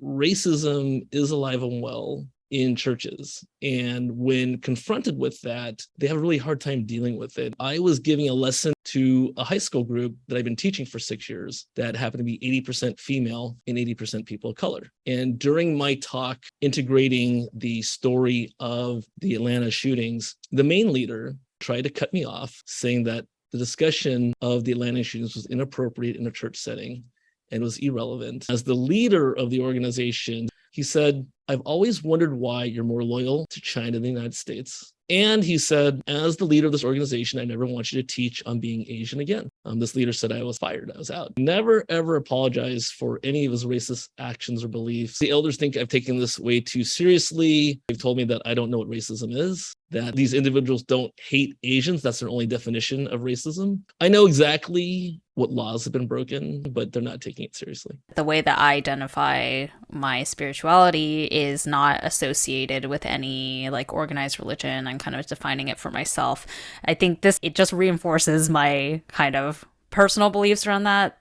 racism is alive and well in churches. And when confronted with that, they have a really hard time dealing with it. I was giving a lesson to a high school group that I've been teaching for 6 years that happened to be 80% female and 80% people of color. And during my talk, integrating the story of the Atlanta shootings, the main leader tried to cut me off, saying that the discussion of the Atlanta shootings was inappropriate in a church setting and was irrelevant. As the leader of the organization, he said, "I've always wondered why you're more loyal to China than the United States." And he said, "As the leader of this organization, I never want you to teach on being Asian again." This leader said I was fired. I was out. Never, ever apologize for any of his racist actions or beliefs. The elders think I've taken this way too seriously. They've told me that I don't know what racism is, that these individuals don't hate Asians. That's their only definition of racism. I know exactly what laws have been broken, but they're not taking it seriously. The way that I identify my spirituality is not associated with any like organized religion. I'm kind of defining it for myself. I think it just reinforces my kind of personal beliefs around that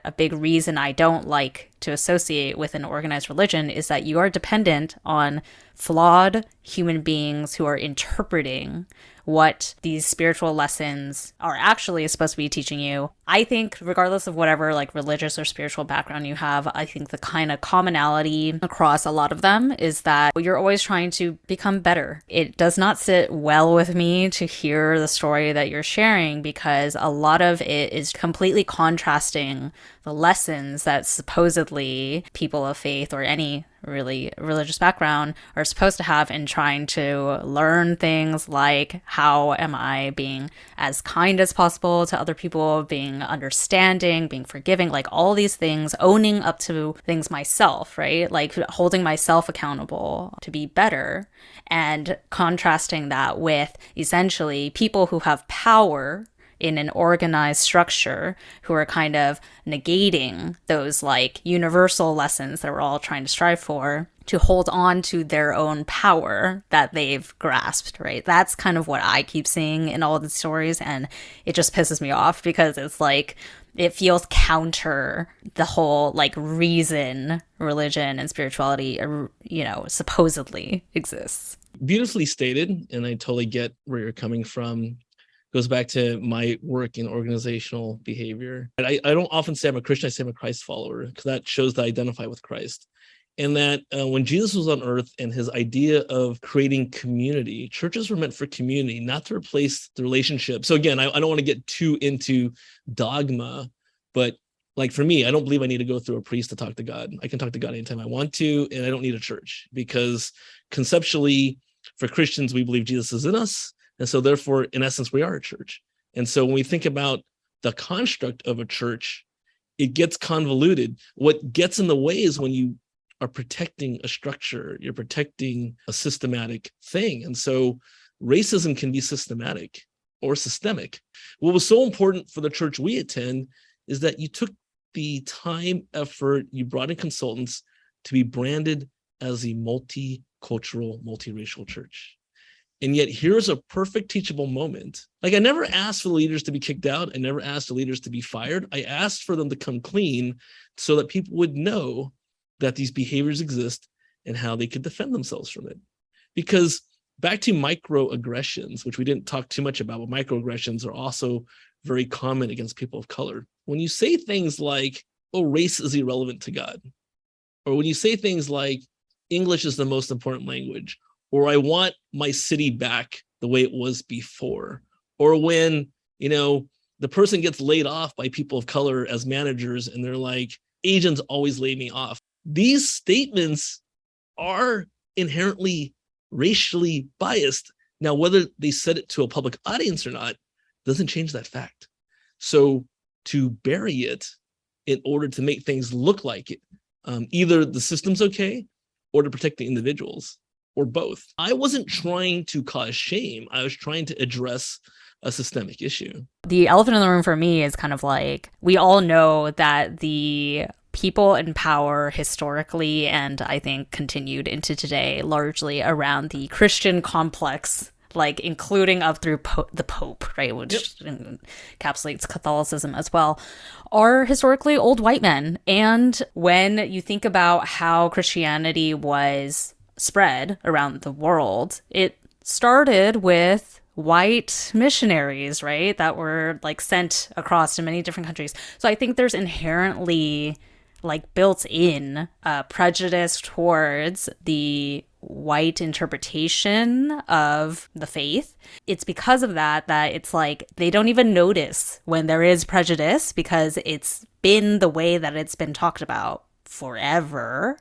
a big reason I don't like to associate with an organized religion is that you are dependent on flawed human beings who are interpreting what these spiritual lessons are actually supposed to be teaching you. I think regardless of whatever like religious or spiritual background you have, I think the kind of commonality across a lot of them is that you're always trying to become better. It does not sit well with me to hear the story that you're sharing because a lot of it is completely contrasting the lessons that supposedly people of faith or any really religious background are supposed to have in trying to learn things like how am I being as kind as possible to other people, being understanding, being forgiving, like all these things, owning up to things myself, right? Like holding myself accountable to be better and contrasting that with essentially people who have power in an organized structure who are kind of negating those like universal lessons that we're all trying to strive for to hold on to their own power that they've grasped, right? That's kind of what I keep seeing in all the stories, and it just pisses me off because it's like it feels counter the whole like reason religion and spirituality supposedly exists. Beautifully stated, and I totally get where you're coming from. Goes back to my work in organizational behavior. And I don't often say I'm a Christian, I say I'm a Christ follower, because that shows that I identify with Christ. And that when Jesus was on earth and his idea of creating community, churches were meant for community, not to replace the relationship. So again, I don't want to get too into dogma, but like for me, I don't believe I need to go through a priest to talk to God. I can talk to God anytime I want to, and I don't need a church because conceptually, for Christians, we believe Jesus is in us. And so therefore, in essence, we are a church. And so when we think about the construct of a church, it gets convoluted. What gets in the way is when you are protecting a structure, you're protecting a systematic thing. And so racism can be systematic or systemic. What was so important for the church we attend is that you took the time, effort, you brought in consultants to be branded as a multicultural, multiracial church. And yet here's a perfect teachable moment. Like I never asked for the leaders to be kicked out. I never asked the leaders to be fired. I asked for them to come clean so that people would know that these behaviors exist and how they could defend themselves from it. Because back to microaggressions, which we didn't talk too much about, but microaggressions are also very common against people of color. When you say things like, oh, race is irrelevant to God, or when you say things like English is the most important language, or I want my city back the way it was before, or when, the person gets laid off by people of color as managers and they're like, Asians always lay me off. These statements are inherently racially biased. Now, whether they said it to a public audience or not doesn't change that fact. So to bury it in order to make things look like it, either the system's okay or to protect the individuals, or both. I wasn't trying to cause shame. I was trying to address a systemic issue. The elephant in the room for me is kind of like, we all know that the people in power historically, and I think continued into today, largely around the Christian complex, like including up through the Pope, right, which encapsulates Catholicism as well, are historically old white men. And when you think about how Christianity was spread around the world, it started with white missionaries, right, that were like sent across to many different countries. So I think there's inherently like built in prejudice towards the white interpretation of the faith. It's because of that it's like they don't even notice when there is prejudice, because it's been the way that it's been talked about forever.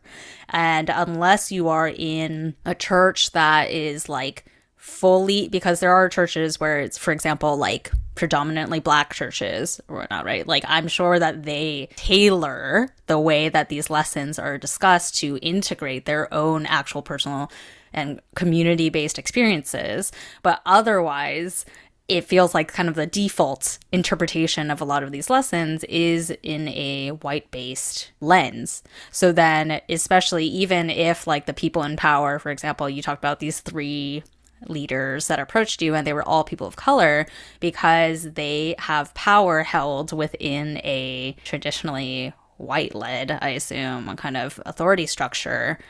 And unless you are in a church that is like fully, because there are churches where it's, for example, like predominantly Black churches or whatnot, right? Like I'm sure that they tailor the way that these lessons are discussed to integrate their own actual personal and community-based experiences. But otherwise, it feels like kind of the default interpretation of a lot of these lessons is in a white-based lens. So then, especially even if like the people in power, for example, you talked about these 3 leaders that approached you and they were all people of color, because they have power held within a traditionally white-led, I assume, kind of authority structure,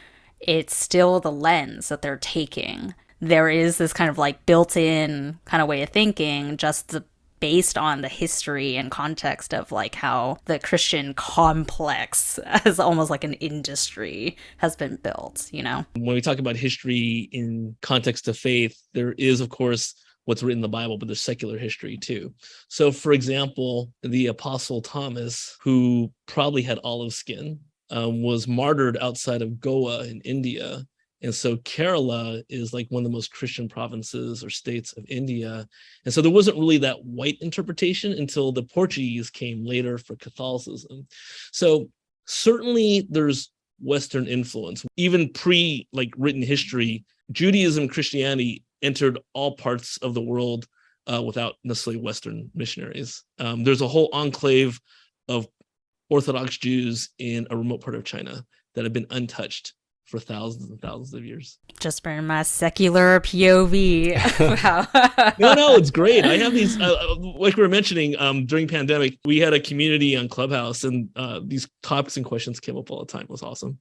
it's still the lens that they're taking. There is this kind of like built-in kind of way of thinking, based on the history and context of like how the Christian complex as almost like an industry has been built, you know? When we talk about history in context of faith, there is, of course, what's written in the Bible, but there's secular history too. So, for example, the Apostle Thomas, who probably had olive skin, was martyred outside of Goa in India. And so Kerala is like one of the most Christian provinces or states of India. And so there wasn't really that white interpretation until the Portuguese came later for Catholicism. So certainly there's Western influence. Even pre like written history, Judaism, Christianity entered all parts of the world without necessarily Western missionaries. There's a whole enclave of Orthodox Jews in a remote part of China that have been untouched for thousands and thousands of years. Just for my secular POV. Wow. No, it's great. I have these, like we were mentioning, during pandemic, we had a community on Clubhouse, and these topics and questions came up all the time. It was awesome.